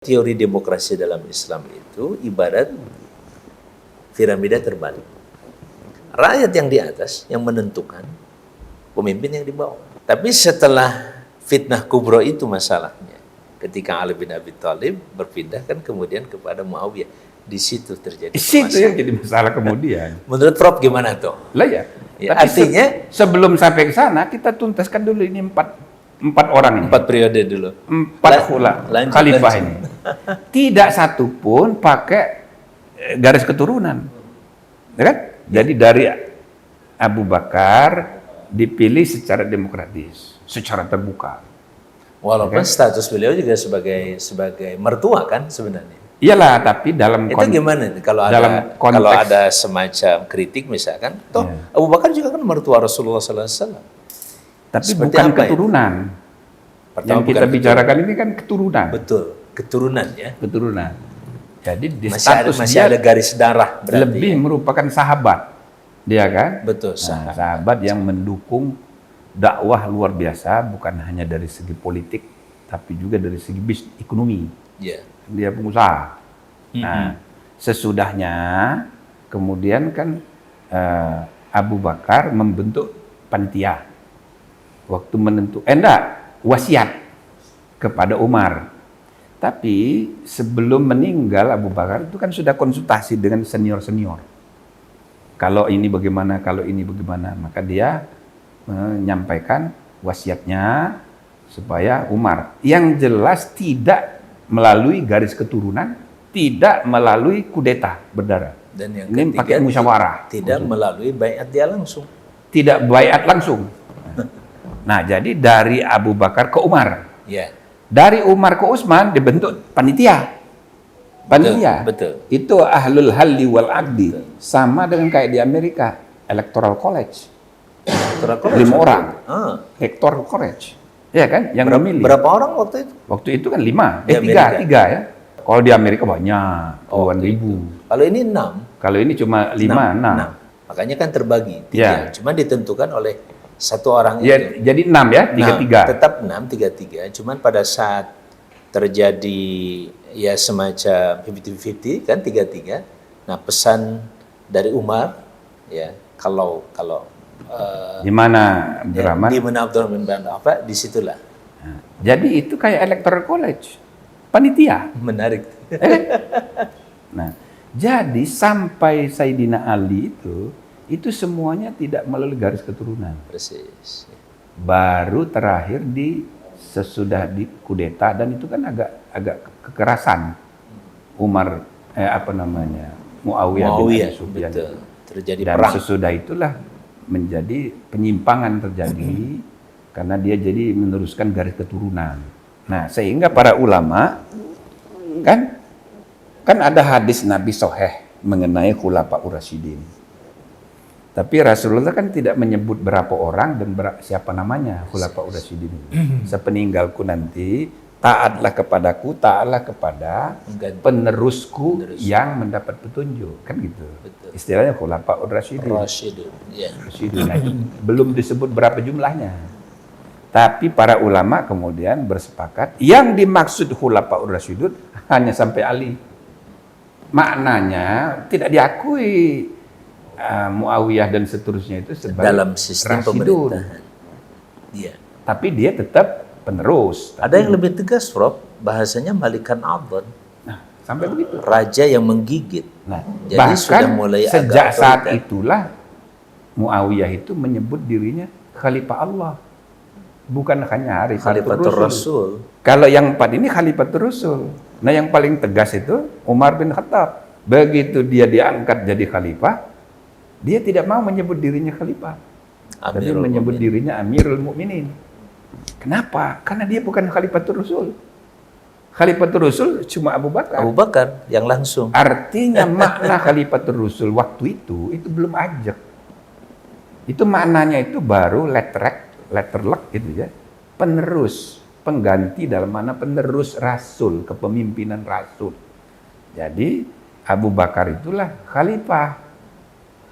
Teori demokrasi dalam Islam itu ibarat piramida terbalik. Rakyat yang di atas yang menentukan, pemimpin yang di bawah. Tapi setelah fitnah kubro itu masalahnya, ketika Ali bin Abi Thalib berpindah kan kemudian kepada Muawiyah, di situ terjadi masalah. Itu yang jadi masalah kemudian. Menurut Prof gimana tuh? Lah ya. Ya, artinya sebelum sampai ke sana kita tuntaskan dulu ini empat orang ini. 4 periode dulu. 4 khalifah ini. Tidak satu pun pakai garis keturunan. Ya kan? Jadi dari Abu Bakar dipilih secara demokratis, secara terbuka. Walaupun status beliau juga sebagai mertua kan sebenarnya. Iyalah, tapi dalam itu gimana kalau ada semacam kritik misalkan, toh Abu Bakar juga kan mertua Rasulullah SAW. Tapi seperti bukan keturunan. Yang kita bicarakan ini kan keturunan. Betul, keturunan ya. Keturunan. Jadi di masih ada garis darah berarti. Lebih merupakan sahabat. Dia kan? Betul, sahabat yang mendukung dakwah luar biasa, bukan hanya dari segi politik, tapi juga dari segi bisnis ekonomi. Yeah. Dia pengusaha. Nah, sesudahnya kemudian kan Abu Bakar membentuk panitia. Waktu wasiat kepada Umar. Tapi sebelum meninggal Abu Bakar itu kan sudah konsultasi dengan senior-senior. Kalau ini bagaimana, kalau ini bagaimana. Maka dia menyampaikan wasiatnya supaya Umar. Yang jelas tidak melalui garis keturunan, tidak melalui kudeta berdarah. Dan yang ini pakai musyawarah. Tidak melalui baiat dia langsung. Tidak baiat langsung. Nah, jadi dari Abu Bakar ke Umar. Yeah. Dari Umar ke Utsman dibentuk panitia. Panitia. Betul. Itu ahlul halli wal aqdi. Sama dengan kayak di Amerika, Electoral College. 5 orang. Electoral College. Ya kan? Yang memilih. Berapa orang waktu itu? Waktu itu kan 5. 3 ya. Kalau di Amerika banyak, puluhan ribu. Kalau ini 6. Kalau ini cuma 5, 6. Makanya kan terbagi 3. Ya. Cuma ditentukan oleh satu orang ya, itu. Jadi 6 ya, 3-3. Tetap 6, 3-3. Cuman pada saat terjadi ya semacam 50-50 kan 3-3. Nah, pesan dari Umar ya kalau di mana Abdurrahman? Di mana Abdurrahman apa? Disitulah. Nah, jadi itu kayak Electoral College, panitia. Menarik. Nah, jadi sampai Sayyidina Ali itu semuanya tidak melalui garis keturunan. Persis. Baru terakhir sesudah di kudeta, dan itu kan agak kekerasan. Umar Muawiyah bin Abi Sufyan. Terjadi dan perang. Sesudah itulah menjadi penyimpangan terjadi karena dia jadi meneruskan garis keturunan. Nah, sehingga para ulama kan ada hadis Nabi Sahih mengenai Khulafaur Rasyidin. Tapi Rasulullah kan tidak menyebut berapa orang dan siapa namanya Khulafaur Rasyidin. Sepeninggalku nanti taatlah kepadaku, taatlah kepada penerusku yang mendapat petunjuk, kan gitu. Betul. Istilahnya Khulafaur Rasyidin. Rasyidin. Nah, itu belum disebut berapa jumlahnya. Tapi para ulama kemudian bersepakat yang dimaksud Khulafaur Rasyidin hanya sampai Ali. Maknanya tidak diakui Muawiyah dan seterusnya itu sebagai dalam sistem pemerintahan. Iya. Tapi dia tetap penerus. Ada yang lebih tegas, Prof. Bahasanya Malikan Adhan. Nah, sampai begitu. Raja yang menggigit. Nah, jadi bahkan sudah mulai sejak saat itulah Muawiyah itu menyebut dirinya Khalifah Allah. Bukan hanya Khalifatur Rasul. Kalau yang 4 ini Khalifatur Rasul. Nah, yang paling tegas itu Umar bin Khattab. Begitu dia diangkat jadi khalifah, dia tidak mau menyebut dirinya khalifah. Tapi menyebut dirinya Amirul Mukminin. Kenapa? Karena dia bukan Khalifatur Rasul. Khalifatur Rasul cuma Abu Bakar. Abu Bakar yang langsung. Artinya makna Khalifatur Rasul waktu itu belum ajak. Itu maknanya itu baru letterlek gitu ya. Penerus, pengganti dalam mana penerus Rasul, kepemimpinan Rasul. Jadi Abu Bakar itulah khalifah.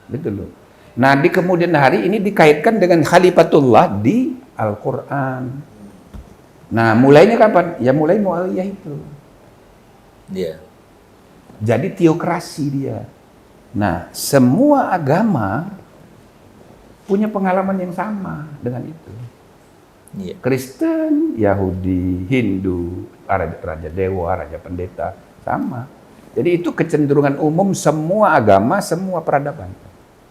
Betul loh. Nah, di kemudian hari ini dikaitkan dengan khalifatullah di Al-Quran. Nah, mulainya kapan? Ya mulai Muawiyah itu. Iya. Jadi teokrasi dia. Nah, semua agama punya pengalaman yang sama dengan itu. Iya. Kristen, Yahudi, Hindu, Raja Dewa, Raja Pendeta, sama. Jadi itu kecenderungan umum semua agama, semua peradaban.